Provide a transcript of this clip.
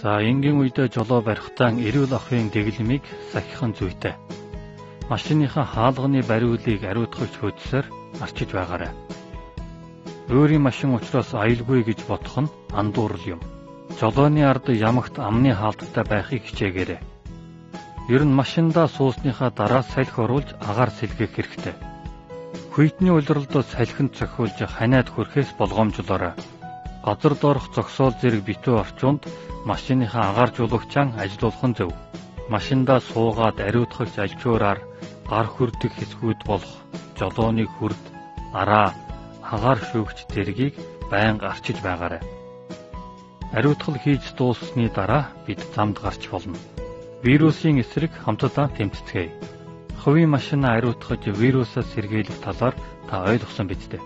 За энгийн үедээ жолоо барихтаа эрүүл ахуйн дэглэмийг сахихан зүйтэй. Машиныхаа хаалганы бариулыг ариутгагч хөөцсөөр арчиж байгаарай. Өөрийн машин учраас аюулгүй гэж бодох нь андуурал юм. Жолооны ард ямагт амны хаалттай байхыг хичээгээрэй. Ер нь машиндаа суусныхаа дараа салхи оруулж агаар сэлгэх хэрэгтэй. Хүйтний улиралд салхинд цохиулж ханиад хүрэхээс болгоомжлоорой. Газар доорх зогсоол зэрэг битүү орчуунд машиныхаа агаар жуулагчаан ажилуулах нь зөв. Машиндаа суугаад ариутгагч альчуураар гар хүрдэх хэсгүүд болох жолооны хүрд, араа, агаар шүүгч зэргийг байнга арчиж байгаарай. Ариутгал хийж дууссаны дараа бид замд гарч болно. Вирусын эсрэг хамтдаа тэмцэцгээе. Хувийн машинаа ариутгаж вирусаас сэргийлэх талаар та ойлгосон биз дээ.